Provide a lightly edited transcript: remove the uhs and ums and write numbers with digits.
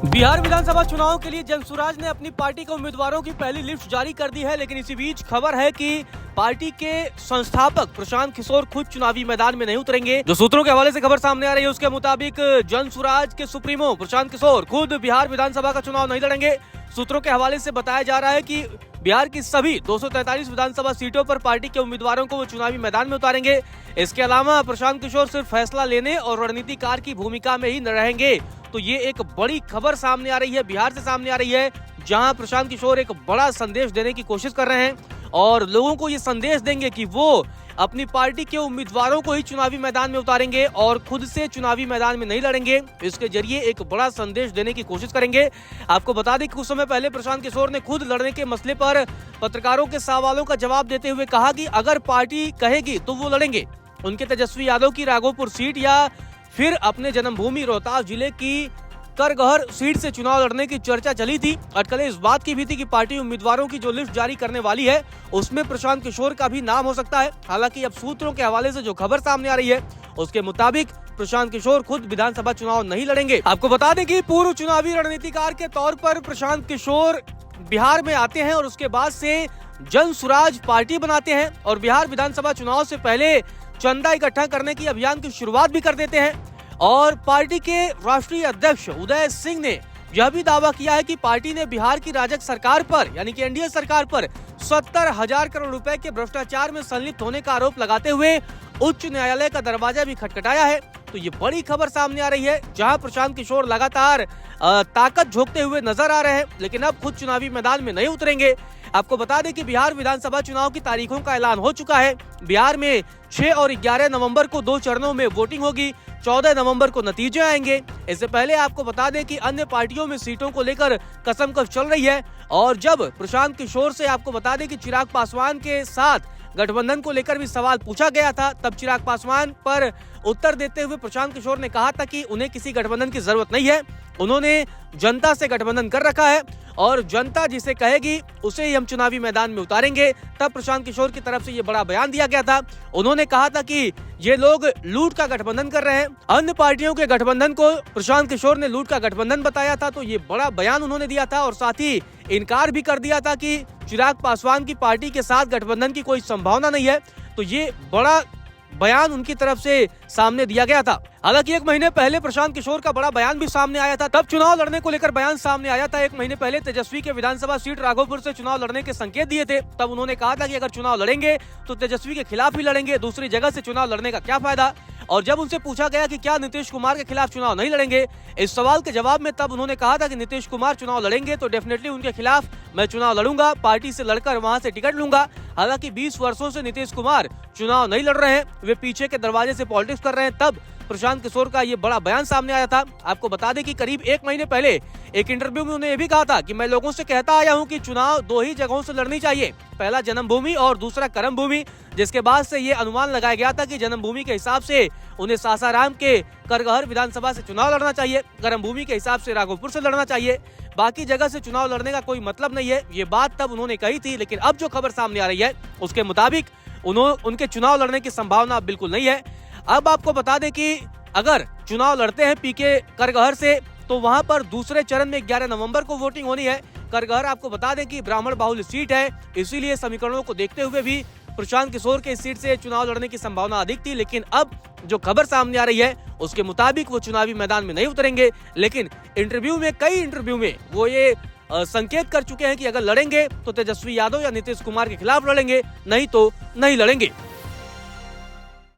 बिहार विधानसभा चुनाव के लिए जनसुराज ने अपनी पार्टी के उम्मीदवारों की पहली लिस्ट जारी कर दी है, लेकिन इसी बीच खबर है कि पार्टी के संस्थापक प्रशांत किशोर खुद चुनावी मैदान में नहीं उतरेंगे। जो सूत्रों के हवाले से खबर सामने आ रही है उसके मुताबिक जनसुराज के सुप्रीमो प्रशांत किशोर खुद बिहार विधानसभा का चुनाव नहीं लड़ेंगे। सूत्रों के हवाले से बताया जा रहा है कि बिहार की सभी 243 विधानसभा सीटों पर पार्टी के उम्मीदवारों को वो चुनावी मैदान में उतारेंगे। इसके अलावा प्रशांत किशोर सिर्फ फैसला लेने और रणनीतिकार की भूमिका में ही न रहेंगे। तो ये एक बड़ी खबर सामने आ रही है, बिहार से सामने आ रही है, जहां प्रशांत किशोर एक बड़ा संदेश देने की कोशिश कर रहे हैं और लोगों को ये संदेश देंगे कि वो अपनी पार्टी के उम्मीदवारों को ही चुनावी मैदान में उतारेंगे और खुद से चुनावी मैदान में नहीं लड़ेंगे। इसके जरिए एक बड़ा संदेश देने की कोशिश करेंगे। आपको बता दें कि कुछ समय पहले प्रशांत किशोर ने खुद लड़ने के मसले पर पत्रकारों के सवालों का जवाब देते हुए कहा कि अगर पार्टी कहेगी तो वो लड़ेंगे। उनके तेजस्वी यादव की राघोपुर सीट या फिर अपने जन्मभूमि रोहतास जिले की करगहर सीट से चुनाव लड़ने की चर्चा चली थी। अटकलें इस बात की भी थी कि पार्टी उम्मीदवारों की जो लिस्ट जारी करने वाली है उसमें प्रशांत किशोर का भी नाम हो सकता है। हालांकि अब सूत्रों के हवाले से जो खबर सामने आ रही है उसके मुताबिक प्रशांत किशोर खुद विधानसभा चुनाव नहीं लड़ेंगे। आपको बता दें कि पूर्व चुनावी रणनीतिकार के तौर पर प्रशांत किशोर बिहार में आते हैं और उसके बाद से जनसुराज पार्टी बनाते हैं और बिहार विधानसभा चुनाव से पहले चंदा इकट्ठा करने की अभियान की शुरुआत भी कर देते हैं। और पार्टी के राष्ट्रीय अध्यक्ष उदय सिंह ने यह भी दावा किया है कि पार्टी ने बिहार की राजग सरकार पर यानी कि एनडीए सरकार पर 70,000 करोड़ रुपए के भ्रष्टाचार में संलिप्त होने का आरोप लगाते हुए उच्च न्यायालय का दरवाजा भी खटखटाया है। तो ये बड़ी खबर सामने आ रही है, जहां प्रशांत किशोर लगातार ताकत झोंकते हुए नजर आ रहे हैं, लेकिन अब खुद चुनावी मैदान में नहीं उतरेंगे। आपको बता दें कि बिहार विधानसभा चुनाव की तारीखों का ऐलान हो चुका है। बिहार में 6 और 11 नवंबर को 2 चरणों में वोटिंग होगी। 14 नवंबर को नतीजे आएंगे। इससे पहले आपको बता दें कि अन्य पार्टियों में सीटों को लेकर कसमकस चल रही है और जब प्रशांत किशोर से आपको बता दें कि चिराग पासवान के साथ गठबंधन को लेकर भी सवाल पूछा गया था, तब चिराग पासवान पर उत्तर देते हुए प्रशांत किशोर ने कहा था कि उन्हें किसी गठबंधन की जरूरत नहीं है, उन्होंने जनता से गठबंधन कर रखा है और जनता जिसे कहेगी उसे ही हम चुनावी मैदान में उतारेंगे। तब प्रशांत किशोर की तरफ से ये बड़ा बयान दिया गया था। उन्होंने कहा था कि ये लोग लूट का गठबंधन कर रहे हैं। अन्य पार्टियों के गठबंधन को प्रशांत किशोर ने लूट का गठबंधन बताया था। तो ये बड़ा बयान उन्होंने दिया था और साथ ही इनकार भी कर दिया था कि चिराग पासवान की पार्टी के साथ गठबंधन की कोई संभावना नहीं है। तो ये बड़ा बयान उनकी तरफ से सामने दिया गया था। हालांकि 1 महीने पहले प्रशांत किशोर का बड़ा बयान भी सामने आया था, तब चुनाव लड़ने को लेकर बयान सामने आया था। 1 महीने पहले तेजस्वी के विधानसभा सीट राघोपुर से चुनाव लड़ने के संकेत दिए थे। तब उन्होंने कहा था कि अगर चुनाव लड़ेंगे तो तेजस्वी के खिलाफ ही लड़ेंगे, दूसरी जगह से चुनाव लड़ने का क्या फायदा। और जब उनसे पूछा गया कि क्या नीतीश कुमार के खिलाफ चुनाव नहीं लड़ेंगे, इस सवाल के जवाब में तब उन्होंने कहा था कि नीतीश कुमार चुनाव लड़ेंगे तो डेफिनेटली उनके खिलाफ मैं चुनाव लड़ूंगा, पार्टी से लड़कर वहां से टिकट लूंगा। हालांकि 20 वर्षों से नीतीश कुमार चुनाव नहीं लड़ रहे हैं, वे पीछे के दरवाजे से पॉलिटिक्स कर रहे हैं। तब प्रशांत किशोर का ये बड़ा बयान सामने आया था। आपको बता दें कि करीब 1 महीने पहले एक इंटरव्यू में उन्होंने ये भी कहा था कि मैं लोगों से कहता आया हूं कि चुनाव 2 ही जगहों से लड़नी चाहिए, पहला जन्मभूमि और दूसरा कर्मभूमि। जिसके बाद से ये अनुमान लगाया गया था कि जन्मभूमि के हिसाब से उन्हें सासाराम के करगहर विधानसभा से चुनाव लड़ना चाहिए, कर्मभूमि के हिसाब से राघोपुर से लड़ना चाहिए, बाकी जगह से चुनाव लड़ने का कोई मतलब नहीं है। ये बात तब उन्होंने कही थी, लेकिन अब जो खबर सामने आ रही है उसके मुताबिक उनके चुनाव लड़ने की संभावना बिल्कुल नहीं है। अब आपको बता दें कि अगर चुनाव लड़ते हैं पीके करगहर से तो वहां पर दूसरे चरण में 11 नवंबर को वोटिंग होनी है। करगहर आपको बता दें कि ब्राह्मण बाहुल्य सीट है, इसीलिए समीकरणों को देखते हुए भी प्रशांत किशोर के सीट से चुनाव लड़ने की संभावना अधिक थी। लेकिन अब जो खबर सामने आ रही है उसके मुताबिक वो चुनावी मैदान में नहीं उतरेंगे। लेकिन कई इंटरव्यू में वो ये संकेत कर चुके हैं कि अगर लड़ेंगे तो तेजस्वी यादव या नीतीश कुमार के खिलाफ लड़ेंगे, नहीं तो नहीं लड़ेंगे।